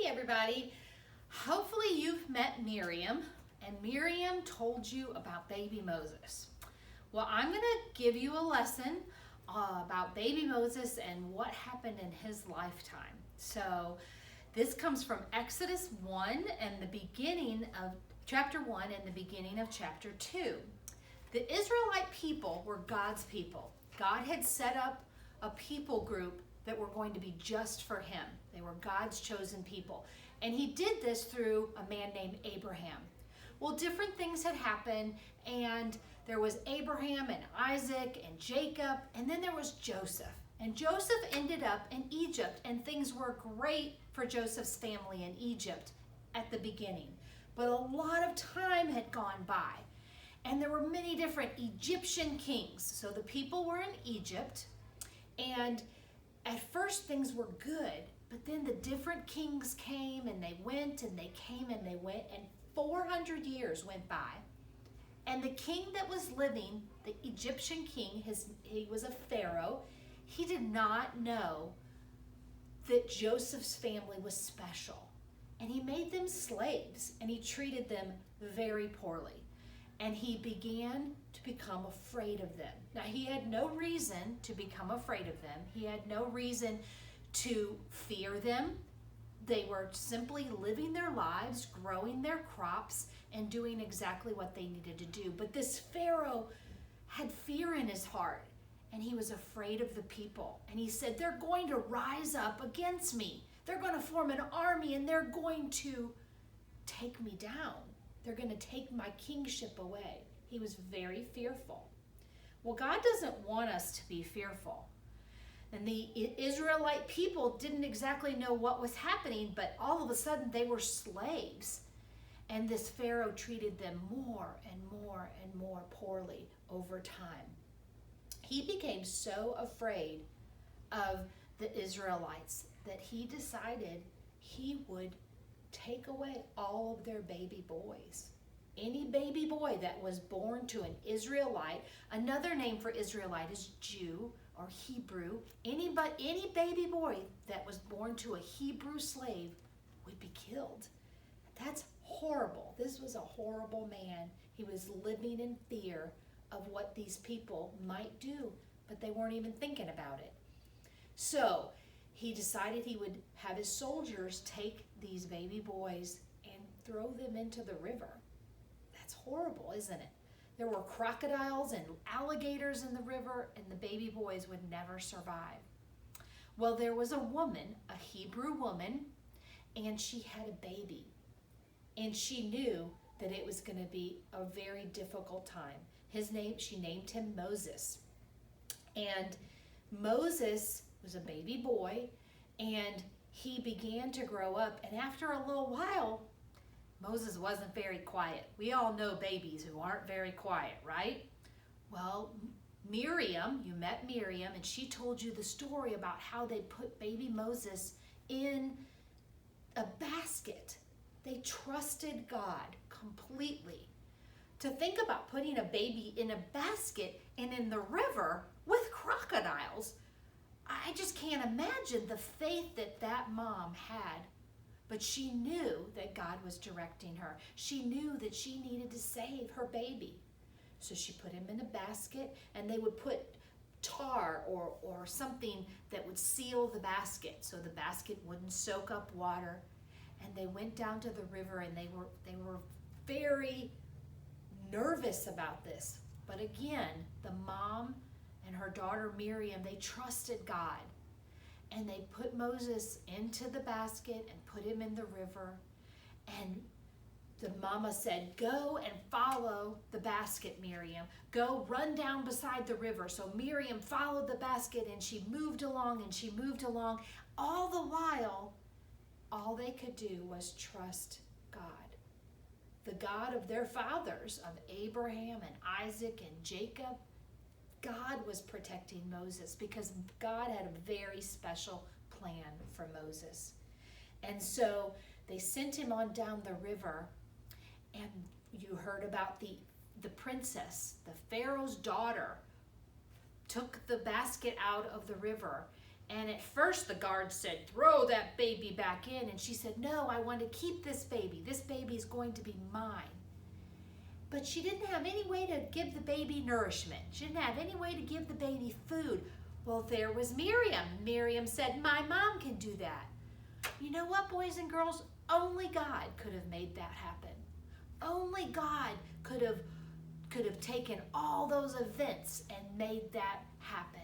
everybody. Hopefully you've met Miriam, and Miriam told you about baby Moses. Well, I'm going to give you a lesson about baby Moses and what happened in his lifetime. So this comes from Exodus 1 and the beginning of chapter 1 and the beginning of chapter 2. The Israelite people were God's people. God had set up a people group that were going to be just for him. They were God's chosen people. And he did this through a man named Abraham. Well, different things had happened, and there was Abraham and Isaac and Jacob, and then there was Joseph. And Joseph ended up in Egypt, and things were great for Joseph's family in Egypt at the beginning. But a lot of time had gone by, and there were many different Egyptian kings. So the people were in Egypt, and at first things were good, but then the different kings came and they went and they came and they went, and 400 years went by. And the king that was living, the Egyptian king, he was a pharaoh, he did not know that Joseph's family was special. And he made them slaves, and he treated them very poorly. And he began to become afraid of them. Now, he had no reason to become afraid of them. He had no reason to fear them. They were simply living their lives, growing their crops, and doing exactly what they needed to do. But this Pharaoh had fear in his heart, and he was afraid of the people. And he said, they're going to rise up against me. They're going to form an army, and they're going to take me down. They're going to take my kingship away. He was very fearful. Well, God doesn't want us to be fearful. And the Israelite people didn't exactly know what was happening, but all of a sudden they were slaves. And this Pharaoh treated them more and more and more poorly over time. He became so afraid of the Israelites that he decided he would take away all of their baby boys. Any baby boy that was born to an Israelite, another name for Israelite is Jew or Hebrew. Any baby boy that was born to a Hebrew slave would be killed. That's horrible. This was a horrible man. He was living in fear of what these people might do, but they weren't even thinking about it. So he decided he would have his soldiers take these baby boys and throw them into the river. That's horrible, isn't it? There were crocodiles and alligators in the river, and the baby boys would never survive. Well, there was a woman, a Hebrew woman, and she had a baby. And she knew that it was going to be a very difficult time. She named him Moses. And Moses was a baby boy, and he began to grow up. And after a little while, Moses wasn't very quiet. We all know babies who aren't very quiet, right? Well, Miriam, you met Miriam, and she told you the story about how they put baby Moses in a basket. They trusted God completely. To think about putting a baby in a basket and in the river with crocodiles, I just can't imagine the faith that that mom had. But she knew that God was directing her. She knew that she needed to save her baby. So she put him in a basket, and they would put tar or something that would seal the basket so the basket wouldn't soak up water. And they went down to the river, and they were very nervous about this. But again, the mom and her daughter Miriam, they trusted God. And they put Moses into the basket and put him in the river. And the mama said, go and follow the basket, Miriam. Go run down beside the river. So Miriam followed the basket, and she moved along and she moved along. All the while, all they could do was trust God. The God of their fathers, of Abraham and Isaac and Jacob. God was protecting Moses because God had a very special plan for Moses. And so they sent him on down the river, and you heard about the princess, the Pharaoh's daughter, took the basket out of the river, And at first the guard said, throw that baby back in. And she said, no, I want to keep this baby. This baby is going to be mine. But she didn't have any way to give the baby nourishment. She didn't have any way to give the baby food. Well, there was Miriam. Miriam said, my mom can do that. You know what, boys and girls? Only God could have made that happen. Only God could have taken all those events and made that happen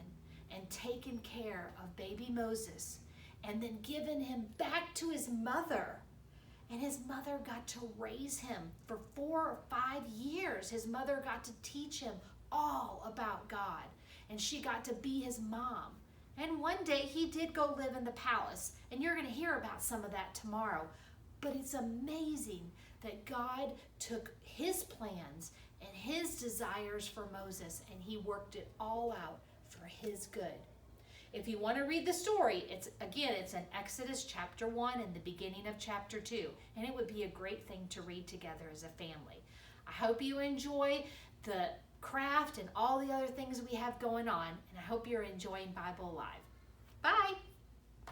and taken care of baby Moses and then given him back to his mother. And his mother got to raise him for 4 or 5 years. His mother got to teach him all about God, and she got to be his mom. And one day he did go live in the palace, and you're going to hear about some of that tomorrow. But it's amazing that God took his plans and his desires for Moses, and he worked it all out for his good. If you want to read the story, it's in Exodus chapter 1 and the beginning of chapter 2, and it would be a great thing to read together as a family. I hope you enjoy the craft and all the other things we have going on, and I hope you're enjoying Bible Alive. Bye!